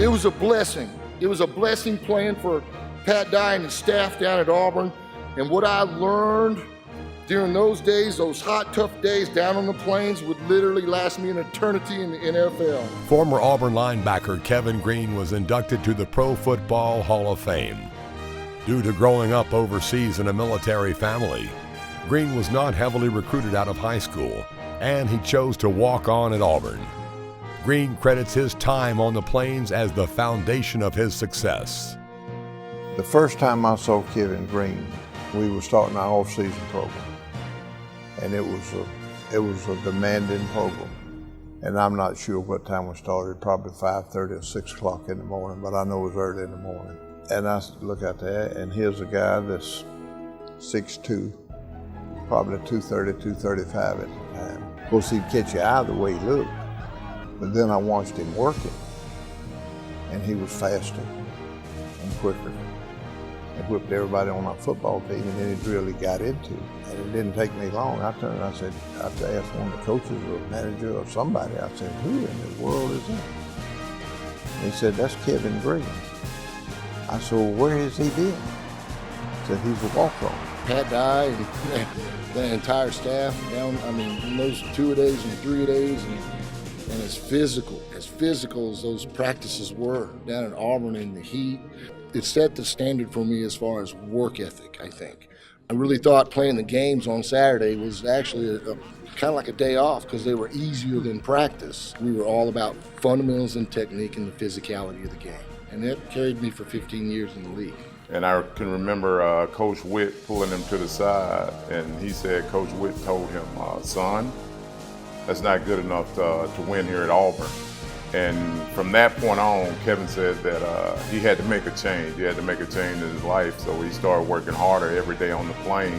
It was a blessing. It was a blessing playing for Pat Dye and his staff down at Auburn. And what I learned during those days, those hot, tough days down on the plains, would literally last me an eternity in the NFL. Former Auburn linebacker Kevin Greene was inducted to the Pro Football Hall of Fame. Due to growing up overseas in a military family, Greene was not heavily recruited out of high school, and he chose to walk on at Auburn. Greene credits his time on the plains as the foundation of his success. The first time I saw Kevin Greene, we were starting our off-season program. And it was a demanding program. And I'm not sure what time we started, probably 5:30 or 6 o'clock in the morning, but I know it was early in the morning. And I look out there, and here's a guy that's 6'2", probably 230, 235 at the time. Of course, he'd catch your eye the way he looked. But then I watched him working, and he was faster and quicker. He whipped everybody on our football team, and any drill he got into. And it didn't take me long. I turned and I said, I asked one of the coaches or manager or somebody, I said, who in the world is that? And he said, that's Kevin Greene. I said, well, where has he been? He said, he's a walk-on. Pat Dye and the entire staff down, in those 2-a-days and 3-a-days, and as physical as those practices were down in Auburn in the heat, it set the standard for me as far as work ethic, I think. I really thought playing the games on Saturday was actually kind of like a day off because they were easier than practice. We were all about fundamentals and technique and the physicality of the game. And that carried me for 15 years in the league. And I can remember Coach Witt pulling him to the side, and he said, Coach Witt told him, son, that's not good enough to win here at Auburn. And from that point on, Kevin said that he had to make a change. He had to make a change in his life, so he started working harder every day on the plains.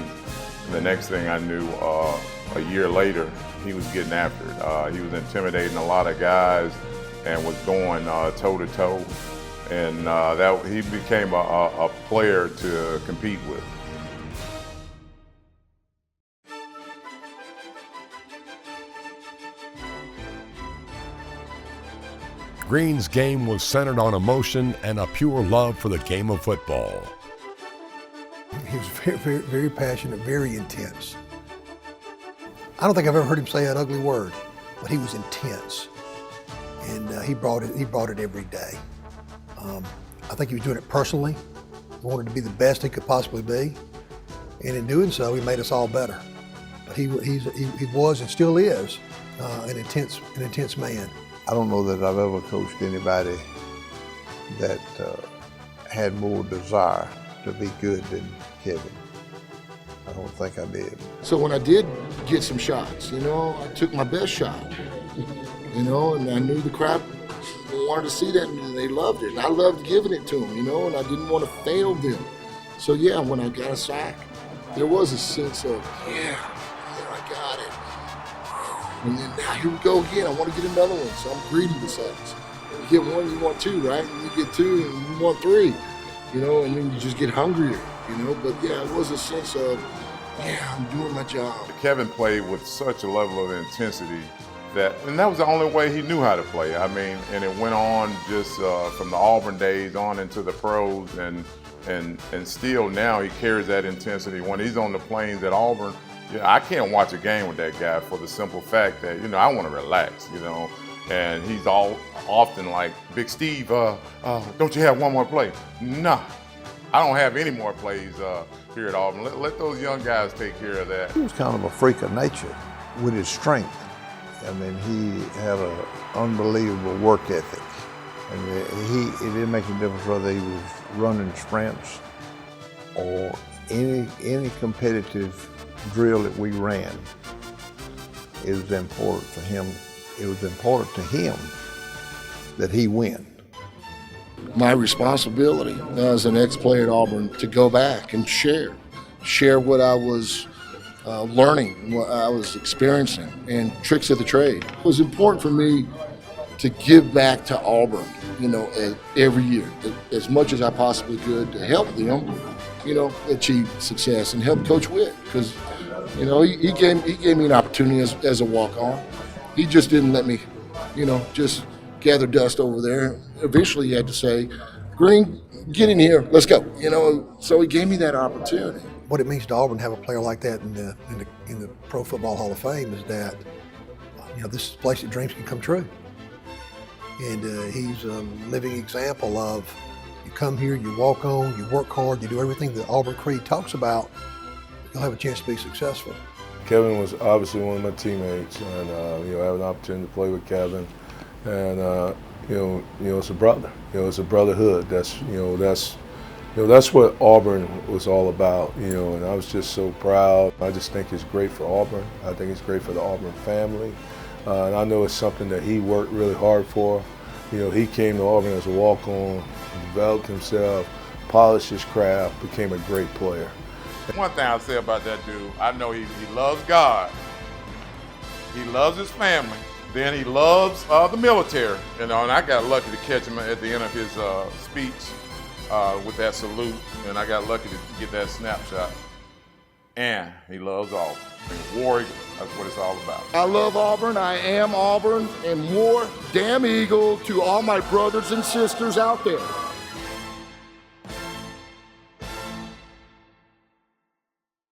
And the next thing I knew, a year later, he was getting after it. He was intimidating a lot of guys and was going toe-to-toe. And he became a player to compete with. Greene's game was centered on emotion and a pure love for the game of football. He was very, very, very passionate, very intense. I don't think I've ever heard him say an ugly word, but he was intense, and he brought it every day. I think he was doing it personally. He wanted to be the best he could possibly be, and in doing so, he made us all better. But he was and still is an intense man. I don't know that I've ever coached anybody that had more desire to be good than Kevin. I don't think I did. So when I did get some shots, I took my best shot, and I knew the crowd wanted to see that, and they loved it. And I loved giving it to them, and I didn't want to fail them. So yeah, when I got a sack, there was a sense of, yeah, I got it. And then now here we go again. I want to get another one, so I'm greedy with sacks. You get one, you want two, right? And you get two, and you want three, and then you just get hungrier, But yeah, it was a sense of, yeah, I'm doing my job. Kevin played with such a level of intensity and that was the only way he knew how to play. And it went on just from the Auburn days on into the pros, and still now he carries that intensity. When he's on the plains at Auburn, I can't watch a game with that guy for the simple fact that, I want to relax, and he's often like, Big Steve, don't you have one more play? Nah, I don't have any more plays here at Auburn. Let those young guys take care of that. He was kind of a freak of nature with his strength. He had an unbelievable work ethic. And it didn't make a difference whether he was running sprints or any competitive drill that we ran. It was important for him. It was important to him that he win. My responsibility as an ex-player at Auburn to go back and share what I was learning, what I was experiencing, and tricks of the trade. It was important for me to give back to Auburn, every year, as much as I possibly could to help them, achieve success and help Coach Witt, because, he gave me an opportunity as a walk-on. He just didn't let me, just gather dust over there. Eventually, he had to say, Greene, get in here, let's go. You know, so he gave me that opportunity. What it means to Auburn to have a player like that in the Pro Football Hall of Fame is that, you know, this is a place that dreams can come true. And he's a living example of, you come here, you walk on, you work hard, you do everything that Auburn Creed talks about, you'll have a chance to be successful. Kevin was obviously one of my teammates, and you know, having an opportunity to play with Kevin, and you know, it's a brother. You know, it's a brotherhood. That's what Auburn was all about. You know, and I was just so proud. I just think it's great for Auburn. I think it's great for the Auburn family, and I know it's something that he worked really hard for. You know, he came to Auburn as a walk-on, developed himself, polished his craft, became a great player. One thing I'll say about that dude, I know he loves God, he loves his family, then he loves the military. You know, and I got lucky to catch him at the end of his speech with that salute, and I got lucky to get that snapshot. And he loves Auburn. War, that's what it's all about. I love Auburn, I am Auburn, and more damn Eagle to all my brothers and sisters out there.